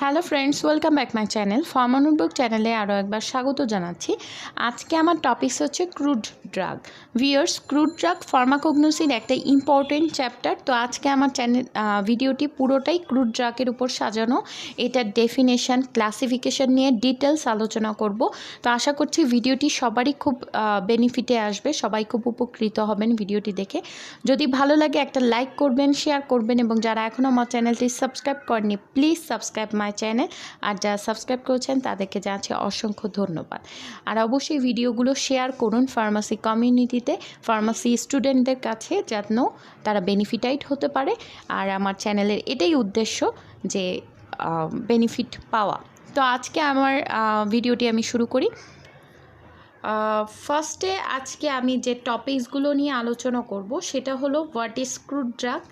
Hello friends, welcome back my channel pharma notebook চ্যানেলে আরও একবার স্বাগত জানাচ্ছি। আজকে আমার টপিকস হচ্ছে crude drug. Viewers, crude drug ফার্মাকগনোসির একটা ইম্পর্টেন্ট চ্যাপ্টার। তো আজকে আমার ভিডিওটি পুরোটাই ক্রুড ড্রাগের উপর সাজানো। এটার ডেফিনেশন, ক্লাসিফিকেশন নিয়ে ডিটেলস আলোচনা করব। তো আশা করছি ভিডিওটি সবারই খুব বেনিফিটে আসবে, সবাই খুব উপকৃত হবেন ভিডিওটি দেখে। যদি ভালো লাগে একটা লাইক করবেন, শেয়ার করবেন, এবং যারা এখনও আমার চ্যানেলটি সাবস্ক্রাইব করেনি প্লিজ সাবস্ক্রাইব মাই চ্যানেল। আর যারা সাবস্ক্রাইব করেছেন তাদেরকে জানাচ্ছি অসংখ্য ধন্যবাদ। আর অবশ্যই ভিডিওগুলো শেয়ার করুন ফার্মাসি কমিউনিটিতে, ফার্মাসি স্টুডেন্টদের কাছে, যেন তারা বেনিফিটাইড হতে পারে। আর আমার চ্যানেলের এটাই উদ্দেশ্য যে বেনিফিট পাওয়া। তো আজকে আমার ভিডিওটি আমি শুরু করি। ফার্স্টে আজকে আমি যে টপিকসগুলো নিয়ে আলোচনা করব সেটা হলো what is crude drug.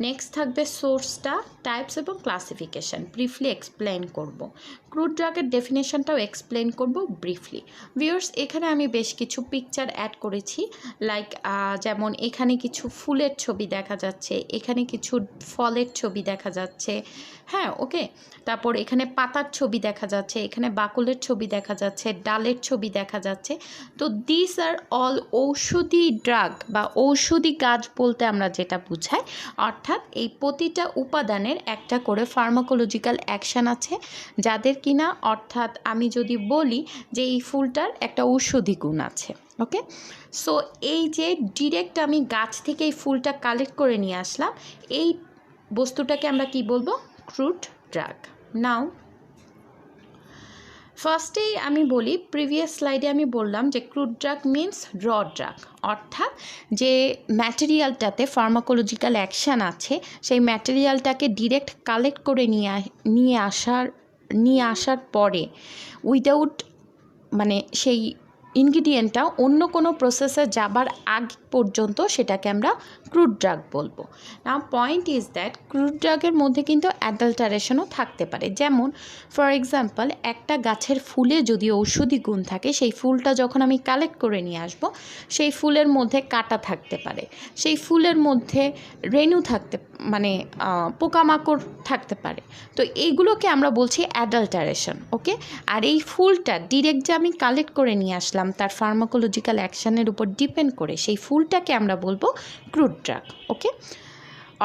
Next থাকবে সোর্সটা, টাইপস এবং ক্লাসিফিকেশান, ব্রিফলি এক্সপ্লেন করব। ক্রুড ড্রাগের ডেফিনেশনটাও এক্সপ্লেন করব ব্রিফলি। ভিউয়ার্স, এখানে আমি বেশ কিছু পিকচার অ্যাড করেছি, লাইক যেমন এখানে কিছু ফুলের ছবি দেখা যাচ্ছে, এখানে কিছু ফলের ছবি দেখা যাচ্ছে, হ্যাঁ ওকে। তারপর এখানে পাতার ছবি দেখা যাচ্ছে, এখানে বাকলের ছবি দেখা যাচ্ছে, ডালের ছবি দেখা যাচ্ছে। তো দিস আর অল ঔষধি ড্রাগ বা ঔষধি গাছ বলতে আমরা যেটা বুঝাই, অর্থাৎ এই প্রতিটা উপাদানের একটা করে ফার্মাকোলজিক্যাল অ্যাকশান আছে যাদের কিনা, অর্থাৎ আমি যদি বলি যে এই ফুলটার একটা ঔষধি গুণ আছে, ওকে। সো এই যে ডিরেক্ট আমি গাছ থেকে এই ফুলটা কালেক্ট করে নিয়ে আসলাম, এই বস্তুটাকে আমরা কি বলবো? Crude drug. নাও ফার্স্টেই আমি বলি, প্রিভিয়াস স্লাইডে আমি বললাম যে ক্রুড ড্রাগ মিনস র ড্রাগ, অর্থাৎ যে ম্যাটেরিয়ালটাতে ফার্মাকোলজিক্যাল অ্যাকশান আছে সেই ম্যাটেরিয়ালটাকে ডিরেক্ট কালেক্ট করে নিয়ে আসার পরে উইদাউট মানে সেই ইনগ্রিডিয়েন্টটা অন্য কোনো প্রসেসে যাবার আগ পর্যন্ত সেটাকে আমরা ক্রুড ড্রাগ বলবো। নাও পয়েন্ট ইজ দ্যাট ক্রুড ড্রাগের মধ্যে কিন্তু অ্যাডাল্টারেশনও থাকতে পারে। যেমন ফর এক্সাম্পল, একটা গাছের ফুলে যদি ঔষধি গুণ থাকে, সেই ফুলটা যখন আমি কালেক্ট করে নিয়ে আসব, সেই ফুলের মধ্যে কাঁটা থাকতে পারে, সেই ফুলের মধ্যে রেণু থাকতে মানে পোকামাকড় থাকতে পারে। তো এইগুলোকে আমরা বলছি অ্যাডাল্টারেশন, ওকে। আর এই ফুলটা ডিরেক্ট যে আমি কালেক্ট করে নিয়ে আসলাম তার ফার্মাকোলজিক্যাল অ্যাকশানের উপর ডিপেন্ড করে সেই ফুলটাকে আমরা বলবো ক্রুড ড্রাগ, ওকে।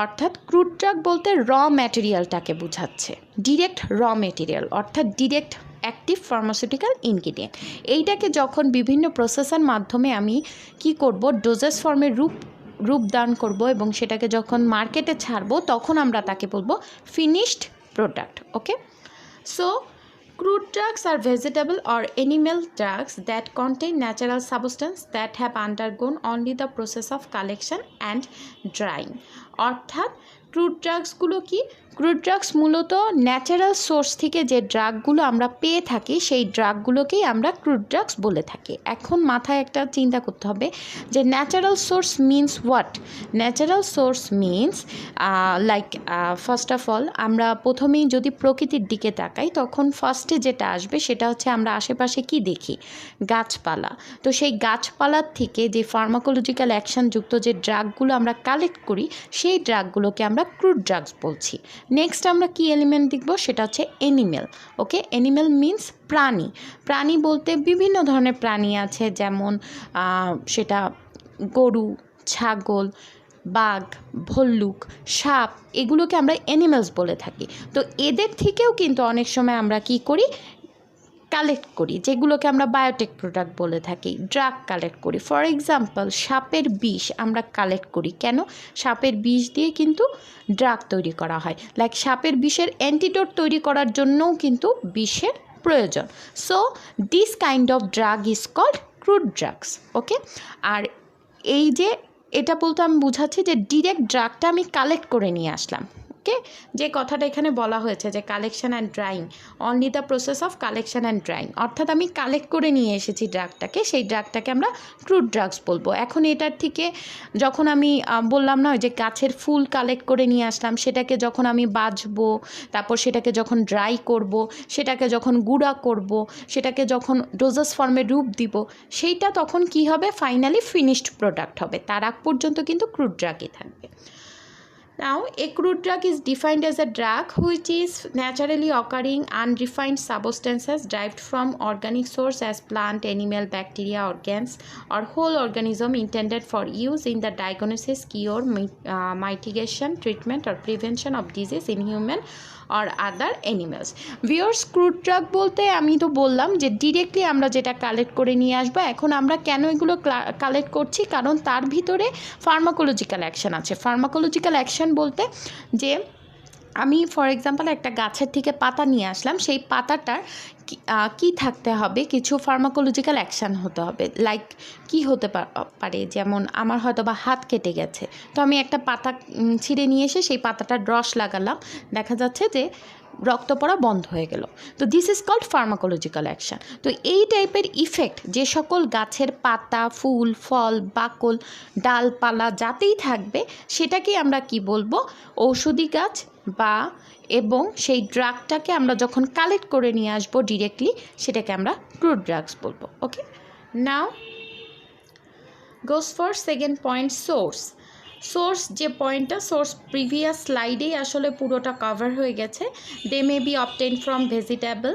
অর্থাৎ ক্রুড ড্রাগ বলতে র ম্যাটেরিয়ালটাকে বোঝাচ্ছে, ডিরেক্ট র মেটেরিয়াল, অর্থাৎ ডিরেক্ট অ্যাক্টিভ ফার্মাসিউটিক্যাল ইনগ্রিডিয়েন্ট। এইটাকে যখন বিভিন্ন প্রসেসের মাধ্যমে আমি কি করব, ডোজেস ফর্মের রূপদান করব এবং সেটাকে যখন মার্কেটে ছাড়বো তখন আমরা তাকে বলবো finished product, okay. So crude drugs are vegetable or animal drugs that contain natural substance that have undergone only the process of collection and drying. অর্থাৎ ক্রুড ড্রাগসগুলো কি? ক্রুড ড্রাগস মূলত ন্যাচারাল সোর্স থেকে যে ড্রাগগুলো আমরা পেয়ে থাকি সেই ড্রাগগুলোকেই আমরা ক্রুড ড্রাগস বলে থাকি। এখন মাথায় একটা চিন্তা করতে হবে যে natural source means what? Natural source means like first of all আমরা প্রথমেই যদি প্রকৃতির দিকে তাকাই তখন ফার্স্টে যেটা আসবে সেটা হচ্ছে আমরা আশেপাশে কি দেখি? গাছপালা। তো সেই গাছপালার থেকে যে ফার্মাকোলজিক্যাল অ্যাকশানযুক্ত যে ড্রাগগুলো আমরা কালেক্ট করি সেই ড্রাগগুলোকে আমরা ক্রুড ড্রাগস বলছি। নেক্সট আমরা কি এলিমেন্ট দেখব, সেটা হচ্ছে অ্যানিমেল, ওকে। অ্যানিমেল মিনস প্রাণী। প্রাণী বলতে বিভিন্ন ধরনের প্রাণী আছে, যেমন সেটা গরু, ছাগল, বাঘ, ভল্লুক, সাপ, এগুলোকে আমরা অ্যানিমেলস বলে থাকি। তো এদের থেকেও কিন্তু অনেক সময় আমরা কি করি? কালেক্ট করি, যেগুলোকে আমরা বায়োটেক প্রোডাক্ট বলে থাকি, ড্রাগ কালেক্ট করি। ফর এক্সাম্পল, সাপের বিষ আমরা কালেক্ট করি। কেন? সাপের বিষ দিয়ে কিন্তু ড্রাগ তৈরি করা হয়। লাইক সাপের বিষের অ্যান্টিডোট তৈরি করার জন্যও কিন্তু বিষের প্রয়োজন। So this kind of drug is called crude drugs, okay. আর এই যে এটা বলতে আমি বুঝাচ্ছি যে ডিরেক্ট ড্রাগটা আমি কালেক্ট করে নিয়ে আসলাম, ওকে। যে কথাটা এখানে বলা হয়েছে যে collection and drawing, only the process of collection and drawing, অর্থাৎ আমি কালেক্ট করে নিয়ে এসেছি ড্রাগটাকে, সেই ড্রাগটাকে আমরা ক্রুড ড্রাগস বলবো। এখন এটার থেকে যখন আমি বললাম না যে গাছের ফুল কালেক্ট করে নিয়ে আসলাম, সেটাকে যখন আমি বাছবো, তারপর সেটাকে যখন ড্রাই করব, সেটাকে যখন গুঁড়া করব, সেটাকে যখন ডোজেস ফর্মে রূপ দিব, সেইটা তখন কি হবে? ফাইনালি ফিনিশড প্রোডাক্ট হবে। তার আগ পর্যন্ত কিন্তু ক্রুড ড্রাগই থাকবে। Now, a crude drug is defined as a drug which is naturally occurring unrefined substances derived from organic source as plant, animal, bacteria, organs, or whole organism intended for use in the diagnosis, cure, mitigation, treatment, or prevention of disease in human or other animals. Viewers, crude drug বলতে আমি তো বললাম যে directly আমরা যেটা collect করে নিয়ে আসবো। এখন আমরা কেন এগুলো কালেক্ট করছি, কারণ তার ভিতরে ফার্মাকোলজিক্যাল অ্যাকশন আছে। ফার্মাকোলজিক্যাল অ্যাকশন বলতে যে আমি ফর এক্সাম্পল একটা গাছের থেকে পাতা নিয়ে আসলাম, সেই পাতাটার কি থাকতে হবে, কিছু ফার্মাকোলজিক্যাল অ্যাকশান হতে হবে। লাইক কি হতে পারে, যেমন আমার হয়তো বা হাত কেটে গেছে, তো আমি একটা পাতা ছিঁড়ে নিয়ে এসে সেই পাতাটার রস লাগালাম, দেখা যাচ্ছে যে রক্ত পড়া বন্ধ হয়ে গেল। তো this is called pharmacological action. তো এই টাইপের ইফেক্ট যে সকল গাছের পাতা, ফুল, ফল, বাকল, ডালপালা যাতেই থাকবে সেটাকেই আমরা কি বলবো, ঔষধি গাছ বা এবং সেই ড্রাগটাকে আমরা যখন কালেক্ট করে নিয়ে আসবো ডিরেক্টলি, সেটাকে আমরা ক্রুড ড্রাগস বলবো। Okay, now goes for second point, source যে পয়েন্টটা, সোর্স প্রিভিয়াস স্লাইডেই আসলে পুরোটা কভার হয়ে গেছে। They may be obtain from vegetable,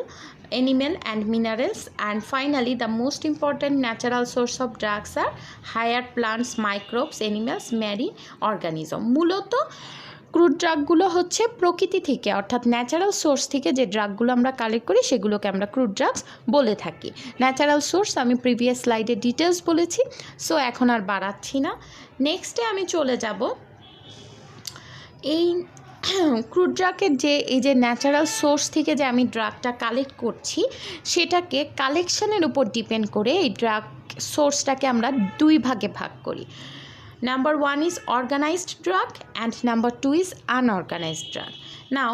animal and minerals, and finally the most important natural source of drugs are higher plants, microbes, animals, marine organism. মূলত crude ড্রাগগুলো হচ্ছে প্রকৃতি থেকে অর্থাৎ ন্যাচারাল সোর্স থেকে যে ড্রাগগুলো আমরা কালেক্ট করি সেগুলোকে আমরা ক্রুড ড্রাগস বলে থাকি। ন্যাচারাল সোর্স আমি প্রিভিয়াস স্লাইডে ডিটেলস বলেছি, সো এখন আর বাড়াচ্ছি না। নেক্সটে আমি চলে যাব এই ক্রুড ড্রাগের যে এই যে ন্যাচারাল সোর্স থেকে যে আমি ড্রাগটা কালেক্ট করছি সেটাকে কালেকশনের উপর ডিপেন্ড করে এই ড্রাগ সোর্সটাকে আমরা দুই ভাগে ভাগ করি। Number 1 is organized drug and number 2 is unorganized drug. Now,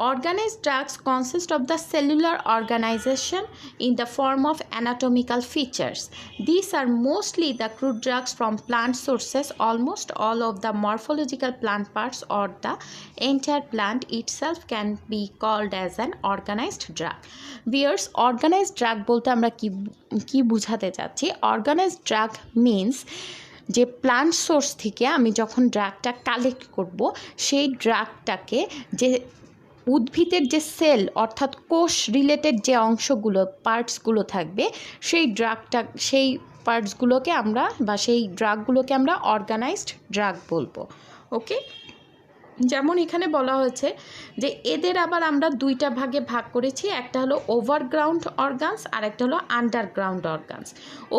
organized drugs consist of the cellular organization in the form of anatomical features. These are mostly the crude drugs from plant sources. Almost all of the morphological plant parts or the entire plant itself can be called as an organized drug. Viewers, organized drug bolte amra ki bujhate jacchi. Organized drug means যে plant source থেকে আমি যখন ড্রাগটা collect করব সেই ড্রাগটাকে যে উদ্ভিদের যে sell অর্থাৎ কোষ রিলেটেড যে অংশগুলো পার্টসগুলো থাকবে সেই পার্টসগুলোকে আমরা বা সেই ড্রাগগুলোকে আমরা অর্গানাইজড ড্রাগ বলবো। ওকে, যেমন এখানে বলা হয়েছে যে এদের আবার আমরা দুইটা ভাগে ভাগ করেছি, একটা হলো ওভারগ্রাউন্ড অর্গানস আর একটা হলো আন্ডারগ্রাউন্ড অর্গানস।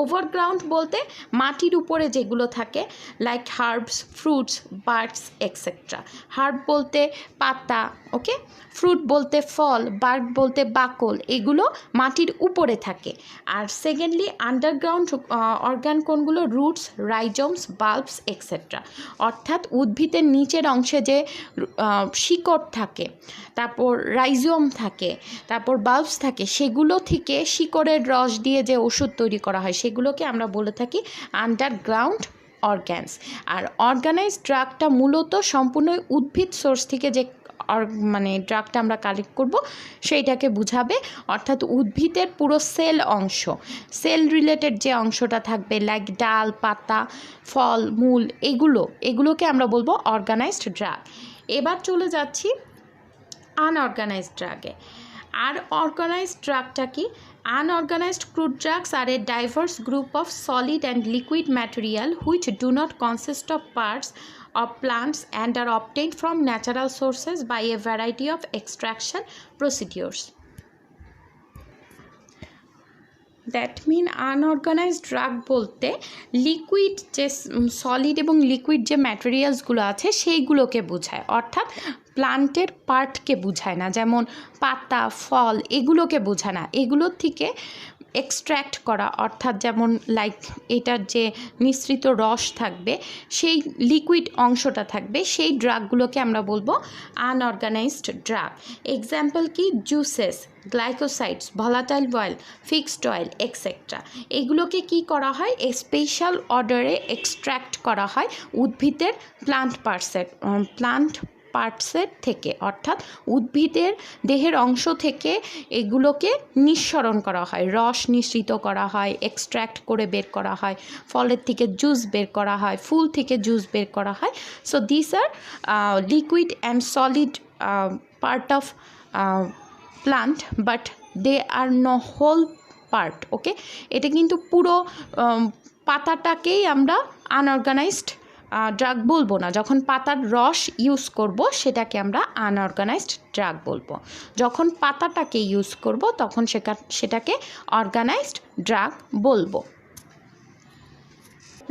ওভারগ্রাউন্ড বলতে মাটির উপরে যেগুলো থাকে, like herbs, fruits, birds etcetera. Herb বলতে পাতা, ওকে, ফ্রুট বলতে ফল, বার্ড বলতে বাকল, এগুলো মাটির উপরে থাকে। আর সেকেন্ডলি আন্ডারগ্রাউন্ড অর্গান কোনগুলো, রুটস, রাইজোমস, বাল্বস এক্সেট্রা, অর্থাৎ উদ্ভিদের নিচের অংশে যে শিকড় থাকে, তারপর রাইজোম থাকে, তারপর বাল্বস থাকে, সেগুলো থেকে শিকড়ের রস দিয়ে যে ওষুধ তৈরি করা হয় সেগুলোকে আমরা বলে থাকি আন্ডারগ্রাউন্ড অর্গানস। আর অর্গানাইজড ড্রাগটা মূলত সম্পূর্ণ উদ্ভিদ সোর্স থেকে যে মানে ড্রাগটা আমরা কালেক্ট করব সেইটাকে বুঝাবে, অর্থাৎ উদ্ভিদের পুরো সেল অংশ, সেল রিলেটেড যে অংশটা থাকবে, লাইক ডাল, পাতা, ফল, মূল, এগুলোকে আমরা বলবো অর্গানাইজড ড্রাগ। এবার চলে যাচ্ছি আনঅর্গানাইজড ড্রাগে। আর অর্গানাইজড ড্রাগটা কি? Unorganized crude drugs are a diverse group of solid and liquid material which do not consist of parts of plants and are obtained from natural sources by a variety of extraction procedures. That mean unorganised drug বলতে liquid যে solid এবং liquid যে ম্যাটেরিয়ালসগুলো আছে সেইগুলোকে বোঝায়, অর্থাৎ প্লান্টের পার্টকে বোঝায় না, যেমন পাতা, ফল, এগুলোকে বোঝায় না। এগুলোর থেকে এক্সট্র্যাক্ট করা, অর্থাৎ যেমন লাইক এটার যে মিশ্রিত রস থাকবে, সেই লিকুইড অংশটা থাকবে, সেই ড্রাগগুলোকে আমরা বলবো আনঅর্গানাইজড ড্রাগ। এক্সাম্পল কি? Juices, glycosides, volatile oil, fixed oil etcetera. এগুলোকে কি করা হয়? স্পেশাল অর্ডারে এক্সট্র্যাক্ট করা হয় উদ্ভিদের প্লান্ট পার্টসের থেকে, অর্থাৎ উদ্ভিদের দেহের অংশ থেকে এগুলোকে নিঃসরণ করা হয়, রস নিঃসৃত করা হয়, এক্সট্র্যাক্ট করে বের করা হয়, ফলের থেকে জুস বের করা হয়, ফুল থেকে জুস বের করা হয়। So this are liquid and solid part of plant, but they are no whole part. Okay, এটা কিন্তু পুরো পাতাটাকেই আমরা আনঅর্গানাইজড ড্রাগ বলবো না। যখন পাতার রস ইউজ করব সেটাকে আমরা আনঅর্গানাইজড ড্রাগ বলবো, যখন পাতাটাকে ইউজ করব তখন সেটাকে অর্গানাইজড ড্রাগ বলবো।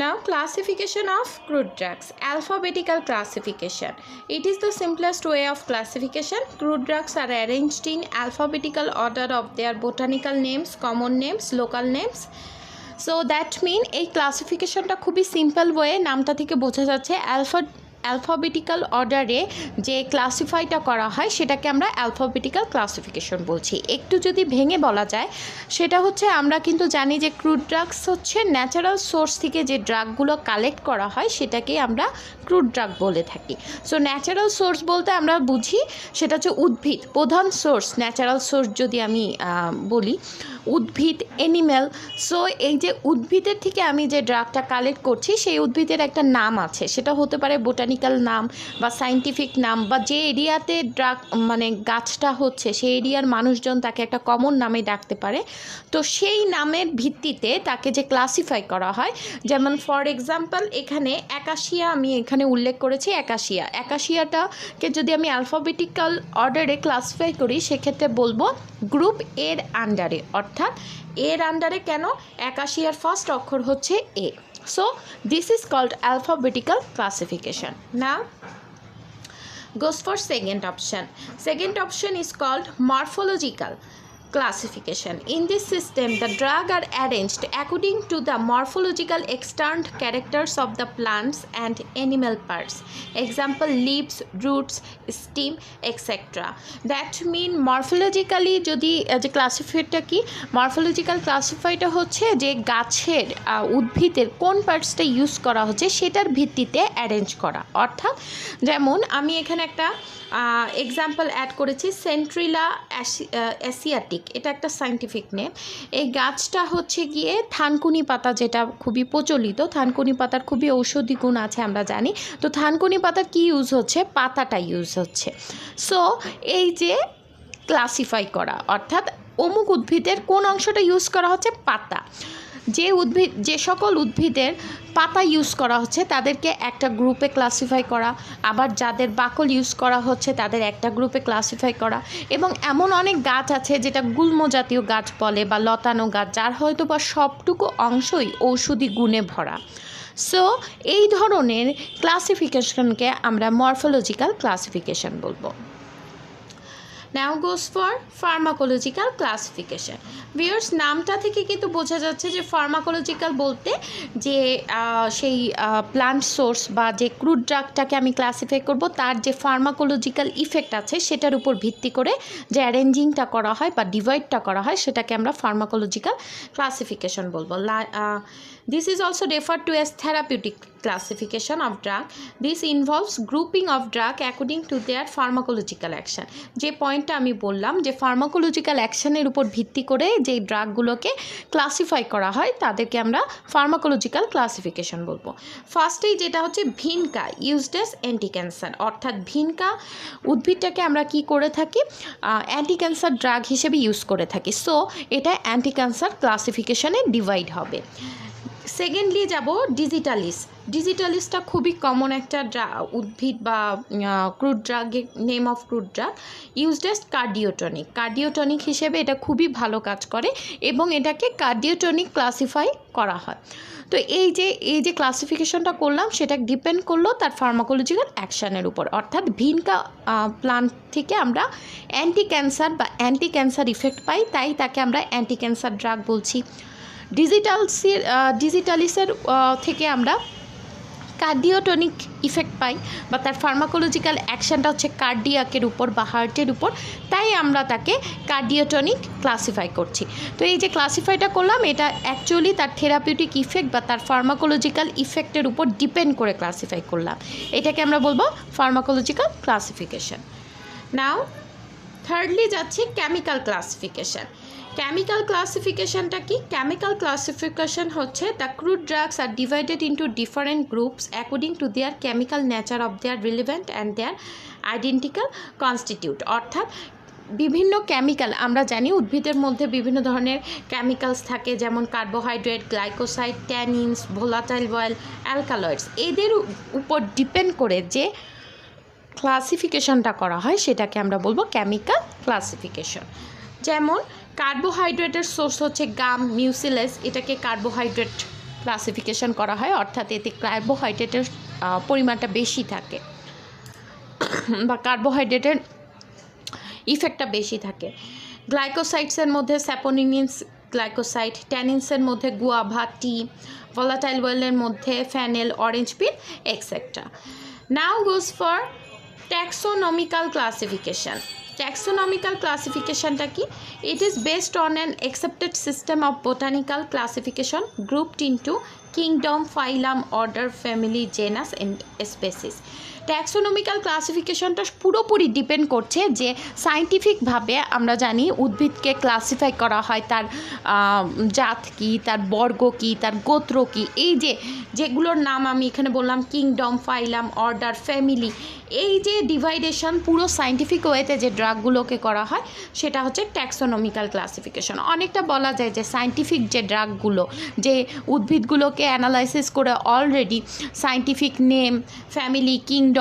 Now, classification of crude drugs. Alphabetical classification. It is the simplest way of classification. Crude drugs are arranged in alphabetical order of their botanical names, common names, local names. So that mean এই ক্লাসিফিকেশনটা খুবই simple way, নামটা থেকে বোঝা যাচ্ছে alphabetical অর্ডারে যে ক্লাসিফাইটা করা হয় সেটাকে আমরা অ্যালফাবেটিক্যাল ক্লাসিফিকেশন বলছি। একটু যদি ভেঙে বলা যায় সেটা হচ্ছে, আমরা কিন্তু জানি যে ক্রুড ড্রাগস হচ্ছে ন্যাচারাল সোর্স থেকে যে ড্রাগগুলো কালেক্ট করা হয় সেটাকে আমরা ক্রুড ড্রাগ বলে থাকি। সো ন্যাচারাল সোর্স বলতে আমরা বুঝি সেটা হচ্ছে উদ্ভিদ, প্রধান সোর্স ন্যাচারাল সোর্স যদি আমি বলি উদ্ভিদ, অ্যানিম্যাল। সো এই যে উদ্ভিদের থেকে আমি যে ড্রাগটা কালেক্ট করছি সেই উদ্ভিদের একটা নাম আছে, সেটা হতে পারে বোটানিক্যাল নাম বা সায়েন্টিফিক নাম, বা যে এরিয়াতে ড্রাগ মানে গাছটা হচ্ছে সেই এরিয়ার মানুষজন তাকে একটা কমন নামে ডাকতে পারে। তো সেই নামের ভিত্তিতে তাকে যে ক্লাসিফাই করা হয়, যেমন ফর এক্সাম্পল এখানে অ্যাকাশিয়া আমি এখানে উল্লেখ করেছি, অ্যাকাশিয়াটাকে যদি আমি অ্যালফাবেটিক্যাল অর্ডারে ক্লাসিফাই করি সেক্ষেত্রে বলবো গ্রুপ এর আন্ডারে, অর্থাৎ এর আন্ডারে। কেন? অ্যাকাশিয়ার ফার্স্ট অক্ষর হচ্ছে এ। So this is called alphabetical classification. Now goes for second option. Second option is called morphological classification. In this system, the drugs are arranged according to the morphological extant characters of the plants and animal parts. Example, leaves, roots, stem, etc. That mean morphologically যদি যে ক্লাসিফাইটা কি, morphological ক্লাসিফাইটা হচ্ছে যে গাছের উদ্ভিদের কোন পার্টসটা use করা হচ্ছে সেটার ভিত্তিতে অ্যারেঞ্জ করা। অর্থাৎ যেমন আমি এখানে একটা এক্সাম্পল অ্যাড করেছি, সেন্ট্রিলা অ্যাসিয়াটিক, এটা একটা সায়েন্টিফিক নেম। এই গাছটা হচ্ছে গিয়ে থানকুনি পাতা, যেটা খুবই প্রচলিত, থানকুনি পাতার খুবই ঔষধি গুণ আছে আমরা জানি। তো থানকুনি পাতার কি ইউজ হচ্ছে? পাতাটা ইউজ হচ্ছে। সো এই যে ক্লাসিফাই করা, অর্থাৎ অমুক উদ্ভিদের কোন অংশটা ইউজ করা হচ্ছে? পাতা। যে সকল উদ্ভিদের পাতা ইউজ করা হচ্ছে তাদেরকে একটা গ্রুপে ক্লাসিফাই করা, আবার যাদের বাকল ইউজ করা হচ্ছে তাদের একটা গ্রুপে ক্লাসিফাই করা। এবং এমন অনেক গাছ আছে যেটা গুল্ম জাতীয় গাছ বলে বা লতানো গাছ, যার হয়তো বা সবটুকু অংশই ঔষধি গুণে ভরা। সো এই ধরনের ক্লাসিফিকেশনকে আমরা মরফোলজিক্যাল ক্লাসিফিকেশন বলবো। Now goes for pharmacological classification. Viewers, নামটা থেকে কিন্তু বোঝা যাচ্ছে যে ফার্মাকোলজিক্যাল বলতে যে সেই প্লান্ট সোর্স বা যে ক্রুড ড্রাগটাকে আমি ক্লাসিফাই করব তার যে ফার্মাকোলজিক্যাল ইফেক্ট আছে সেটার উপর ভিত্তি করে যে অ্যারেঞ্জিংটা করা হয় বা ডিভাইডটা করা হয় সেটাকে আমরা ফার্মাকোলজিক্যাল ক্লাসিফিকেশন বলবো। This is also referred to as therapeutic classification of drug. This involves grouping of drug according to their pharmacological action. যে পয়েন্টটা আমি বললাম যে ফার্মাকোলজিক্যাল অ্যাকশনের উপর ভিত্তি করে যে ড্রাগগুলোকে ক্লাসিফাই করা হয় তাদেরকে আমরা ফার্মাকোলজিক্যাল ক্লাসিফিকেশন বলবো। ফার্স্টেই যেটা হচ্ছে vinca, used as anti cancer, অর্থাৎ ভিনকা উদ্ভিদটাকে আমরা কি করে থাকি? অ্যান্টি ক্যান্সার ড্রাগ হিসেবে ইউজ করে থাকি। সো এটা অ্যান্টি ক্যান্সার ক্লাসিফিকেশনে ডিভাইড হবে। সেকেন্ডলি যাব ডিজিটালিসটা খুবই কমন একটা উদ্ভিদ বা crude drug, name of crude drug, used as cardiotonic হিসেবে এটা খুবই ভালো কাজ করে এবং এটাকে কার্ডিওটনিক ক্লাসিফাই করা হয়। তো এই যে ক্লাসিফিকেশনটা করলাম সেটা ডিপেন্ড করলো তার ফার্মাকোলজিক্যাল অ্যাকশানের উপর, অর্থাৎ ভিনকা প্লান্ট থেকে আমরা অ্যান্টি ক্যান্সার ইফেক্ট পাই, তাই তাকে আমরা অ্যান্টি ক্যান্সার ড্রাগ বলছি। ডিজিটালিসের থেকে আমরা কার্ডিওটনিক ইফেক্ট পাই বা তার ফার্মাকোলজিক্যাল অ্যাকশানটা হচ্ছে কার্ডিয়াকের উপর বা হার্টের উপর, তাই আমরা তাকে কার্ডিওটনিক ক্লাসিফাই করছি। তো এই যে ক্লাসিফাইটা করলাম, এটা অ্যাকচুয়ালি তার থেরাপিউটিক ইফেক্ট বা তার ফার্মাকোলজিক্যাল ইফেক্টের উপর ডিপেন্ড করে ক্লাসিফাই করলাম, এটাকে আমরা বলবো ফার্মাকোলজিক্যাল ক্লাসিফিকেশন। নাও থার্ডলি যাচ্ছি কেমিক্যাল ক্লাসিফিকেশন। কেমিক্যাল ক্লাসিফিকেশনটা কি? কেমিক্যাল ক্লাসিফিকেশন হচ্ছে the crude drugs are divided into different groups according to their chemical nature of their relevant and their identical constitute. অর্থাৎ বিভিন্ন কেমিক্যাল, আমরা জানি উদ্ভিদের মধ্যে বিভিন্ন ধরনের কেমিক্যালস থাকে, যেমন carbohydrate, glycoside, tannins, volatile oil, alkaloids. এদের উপর ডিপেন্ড করে যে ক্লাসিফিকেশনটা করা হয় সেটাকে আমরা বলবো কেমিক্যাল ক্লাসিফিকেশন। যেমন কার্বোহাইড্রেটের সোর্স হচ্ছে গাম মিউসিলেস, এটাকে কার্বোহাইড্রেট ক্লাসিফিকেশন করা হয়, অর্থাৎ এতে কার্বোহাইড্রেটের পরিমাণটা বেশি থাকে বা কার্বোহাইড্রেটের ইফেক্টটা বেশি থাকে। গ্লাইকোসাইডসের মধ্যে স্যাপোনিনস গ্লাইকোসাইড, ট্যানিনসের মধ্যে গুয়াভা টি, ভোলাটাইল অয়েলের মধ্যে fennel, orange peel, etcetera. Now goes for taxonomical classification. Taxonomical ক্লাসিফিকেশনটা কি? It is based on an accepted system of botanical classification grouped into kingdom, phylum, order, family, genus and species. Taxonomical ক্লাসিফিকেশনটা পুরোপুরি depend করছে যে সায়েন্টিফিকভাবে আমরা জানি উদ্ভিদকে classify করা হয় তার জাত কী, তার বর্গ কী, তার গোত্র কী। এই যেগুলোর নাম আমি এখানে বললাম, কিংডম, ফাইলাম, অর্ডার, ফ্যামিলি, এই যে ডিভাইডেশন পুরো সায়েন্টিফিক ওয়েতে যে ড্রাগগুলোকে করা হয় সেটা হচ্ছে ট্যাক্সোনমিক্যাল ক্লাসিফিকেশন। অনেকটা বলা যায় যে সায়েন্টিফিক যে ড্রাগগুলো, যে উদ্ভিদগুলোকে অ্যানালাইসিস করে already scientific name, family, kingdom,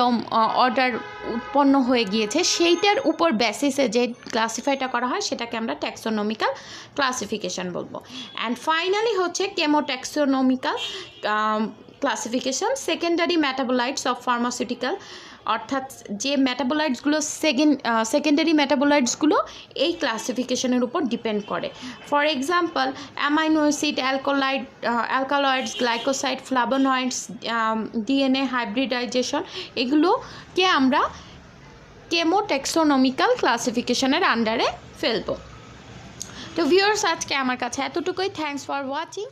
order উৎপন্ন হয়ে গিয়েছে, সেইটার উপর বেসিসে যে ক্লাসিফাইটা করা হয় সেটাকে আমরা ট্যাক্সোনমিক্যাল ক্লাসিফিকেশন বলবো। অ্যান্ড ফাইনালি হচ্ছে chemotaxonomical classification, secondary metabolites of pharmaceutical, অর্থাৎ যে মেটাবোলাইটসগুলো সেকেন্ডারি মেটাবোলাইটসগুলো এই ক্লাসিফিকেশনের উপর ডিপেন্ড করে। For example amino acid, alkaloids, glycoside, flavonoids, DNA hybridization, এগুলোকে আমরা কেমোট্যাক্সোনমিক্যাল ক্লাসিফিকেশনের আন্ডারে ফেলবো। তো ভিউয়ার্স, আজকে আমার কাছে এতটুকুই। Thanks for watching.